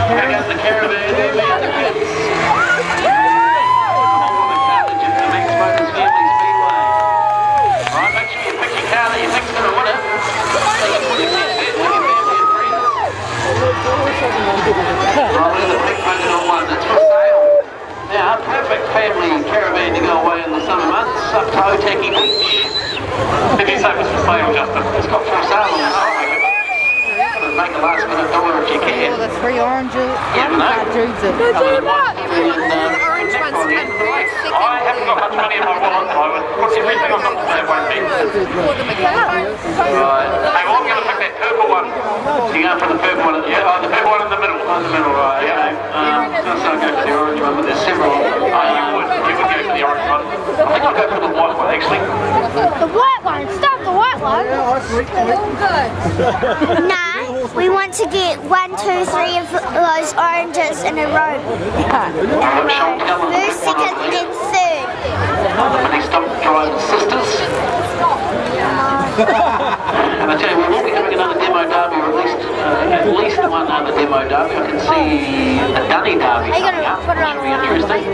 Here goes the Caravan, there we are, the kids. Right, make sure you pick your car that you think's going to win it. So you put your kids there, your family and friends. Right, look at the big budget on one, that's for sale. Now, perfect family caravan to go away in the summer months, up to Otaki Beach. If you say it's for sale, Justin, it's got for sale on the side. Make a last minute dollar if you can. All the three oranges. Yeah, no. Cartridges. I haven't got much money in my wallet at the moment. What's everything I've got to say won't be? Right. Hey, well, I'm going to pick that purple one. So you're going for the purple one? Yeah, oh, the purple one in the middle. Oh, in the middle, right. Yeah. So I'll go for the orange one, but there's several. Oh, you would go for the orange one. I think I'll go for the white one, actually. The white one? Stop the white one. They're all good. Nah, we want to get 1, 2, 3 of those oranges in a row. First, second, then third. Many stop driving sisters. And I tell you, we will be having another demo derby, or at least one other demo derby. I can see a Dunny derby coming up, which will be interesting.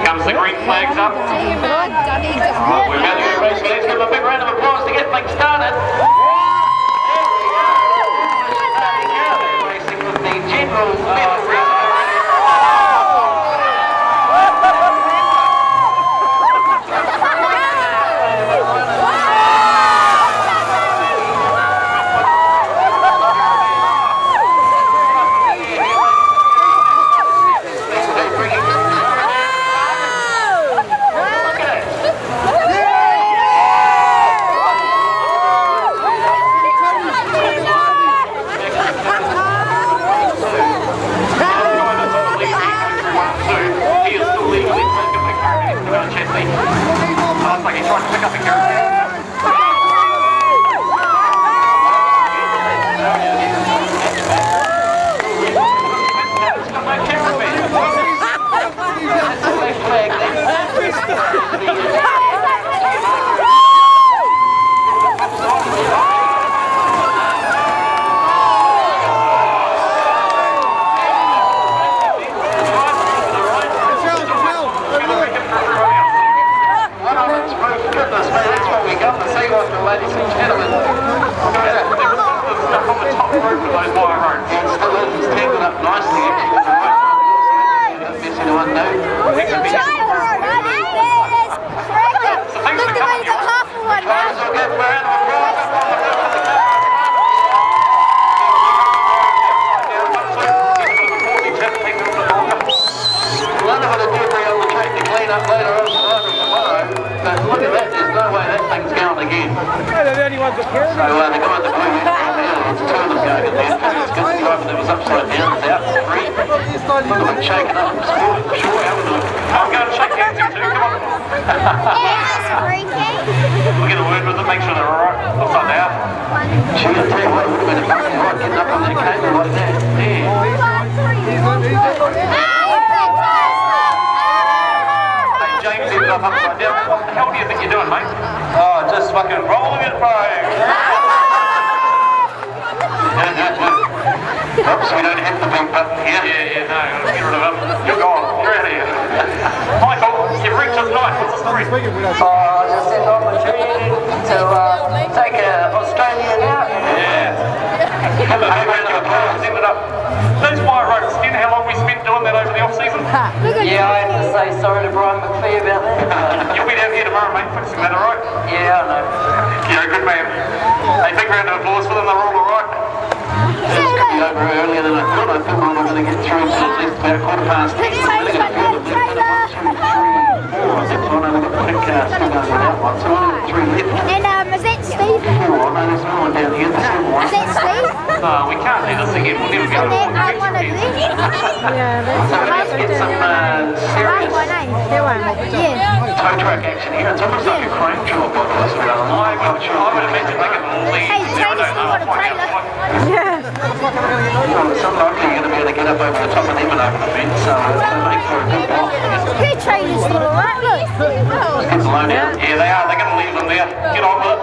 Comes the green flags up. GMR Dunny derby. Right, we're about to go racing. Let's give them a big round of applause to get things started. Racing with the general medal round. We can't do this again. We'll never get And it. then I want to do it. So let's get some serious tow truck action here. It's almost like a crane job by the looks of it. I would imagine they can leave. Hey, Travis, you want a trailer? Some likely you're going to be able to get up over the top of them and over the fence, so it's going to make for a good walk. Your trailer's still alright, look. It's blown out. Yeah, they are. They're going to leave them there. Get on with it.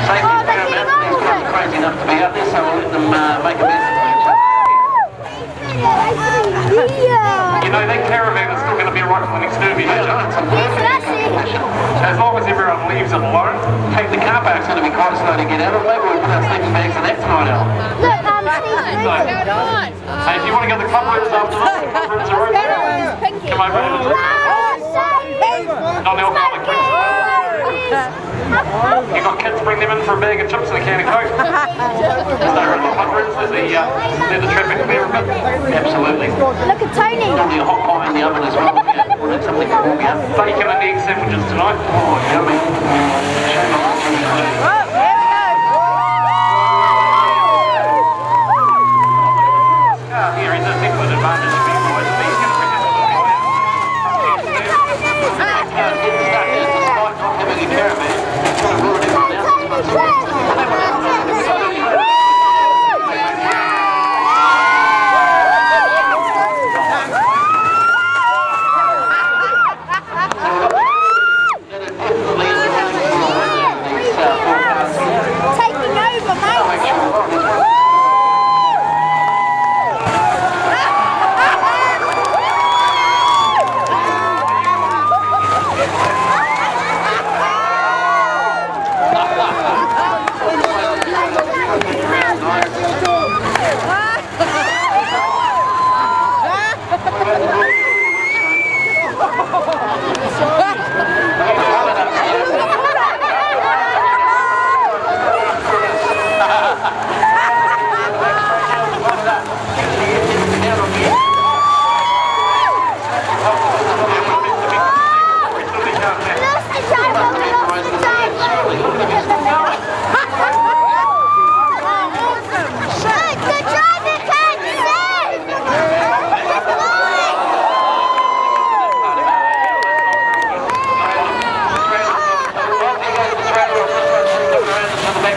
Safety's paramount. These guys are crazy enough to be out there, so we'll let them make a mess of things. You know, that Caravan is still going to be right for the next derby, don't you? As long as everyone leaves it alone, take the car park's going to be quite slow to get out of. Maybe we'll put our sleeping bags in that tonight, Al. Look, Steve's moving. Hey, if you want to go to the club rooms after this, the club rooms are open. Come over to the non-alcoholic drinks. You've got kids, bring them in for a bag of chips and a can of Coke. They're in the club rooms, they're the traffic clear a bit. Absolutely. Look at Tony. There'll be a hot pie in the oven as well. We'll have something for warm up. Bacon and egg sandwiches tonight. Oh, yummy. Here is a excellent advantage of being right. He's going to bring it to the despite not having a caravan, it's going to ruin everyone else's money.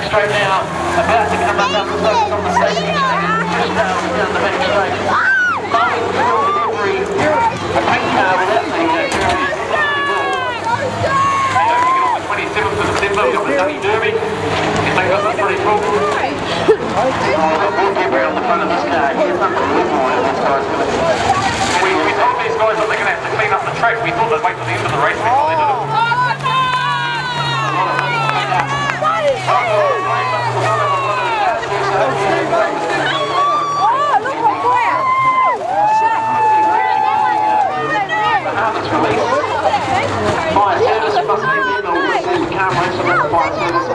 Straight now, about to come up the slope on the safety just down the back straight. Martin filled delivery, a paint car without the on the 27th of December, we've got the Dunny Derby. You think this is pretty cool? We'll keep around the front of this car. Here's unbelievable how this guy's going to do. We told these guys that they're going to have to clean up the track. We thought they'd wait till the end of the race before they did it. Fire service must be in or receive the car race from the fire service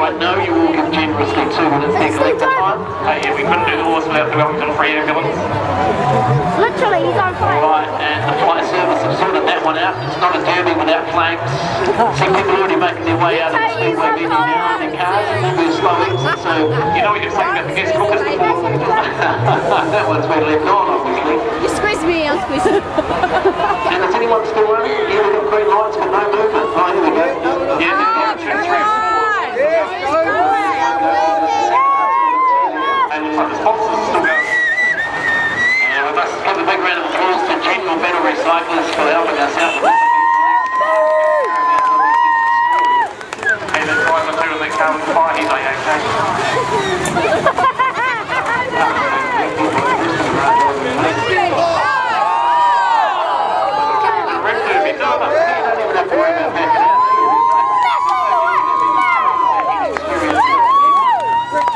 right now, you will give generously too when it's their collector time. Yeah, we couldn't do the horse without the Wellington free ambulance. Literally, he's on fire. Right, and the fire service have sorted that one out. It's not a derby without flames. See, people already making their way out of the Speedway venue now in their cars, and they'll be a slow exit, so... You know what you're saying about the guest cookers before? That one's been left on, obviously. You squeeze me, I'll squeeze you. And is anyone still running? Yeah, we've got green lights, but no movement. Oh, here we go. Yeah, there's 2, 3, 4. And looks like the sponsors are still going. And we must give a big round of applause to General Metal Recyclers for helping us out with this. And the driver too, and they come and fire his okay.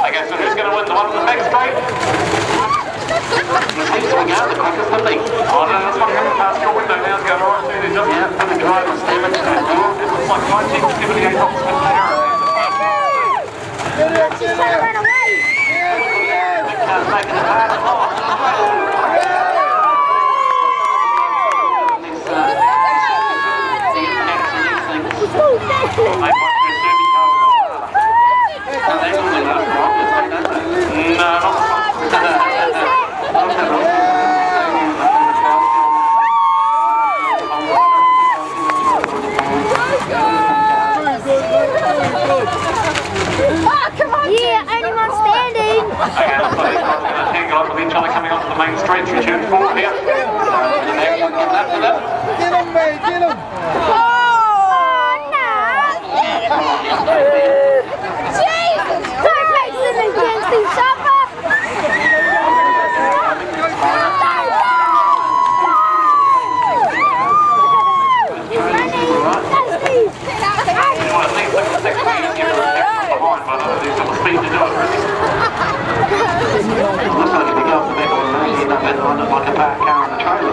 Okay, so who's going to win? The one on the back straight? He seems to be going the quickest, doesn't he? Oh no, that's not coming past your window now. It's going right through there, just yeah, for the driver's damage to the door. It looks like 1978 Oxford Caravan. She's trying to run away. straight through turn 4 here. Get after that. Get him, mate, get him. Jesus Christ! Against each other. Like a back car on the trailer.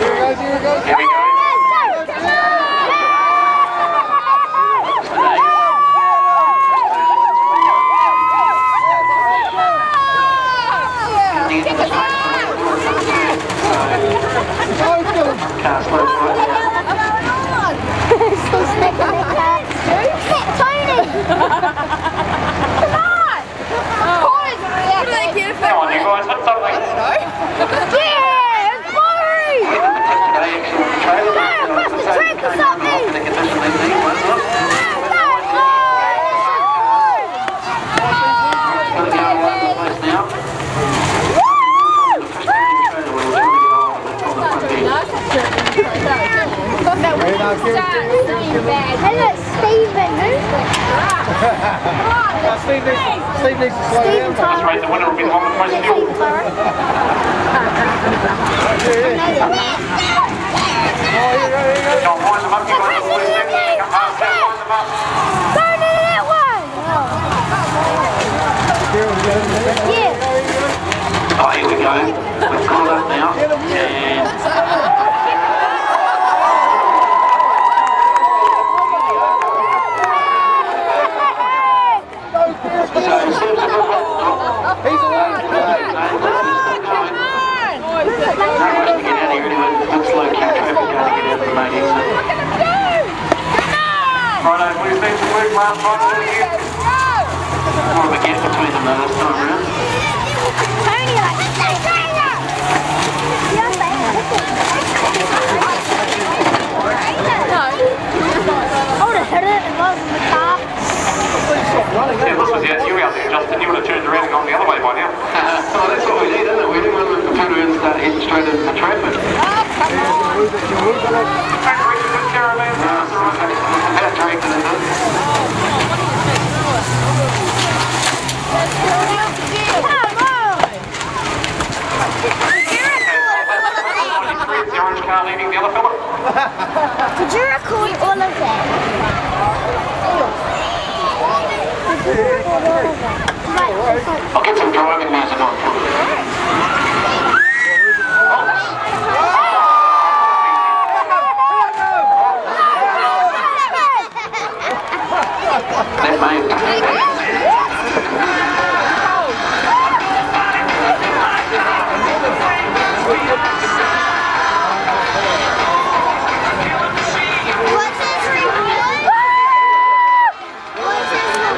Here we go. Here we go. Hello, Stephen. Steve needs to slow down. That's right, the winner will be the one with the most fuel. Don't wind them up, you guys all wind them. Come past that, wind them up. Don't do that one. Yeah. Oh, here we go. We've got that now. Righto, we've been to work last night for you. More of a gap between them though this time around. Tony, like, I would have hit it and was in the car. Yeah, this was you out there, Justin. You would have turned around and gone the other way by now. Oh, that's what we need, isn't it? We don't want to turn around and start heading straight into the traffic. Caravan, that's all right. That's directed in this. The orange car leading the other fella. Did you record all of that? I'll get some driving music on for you. That mate. What's his reward? What's his reward?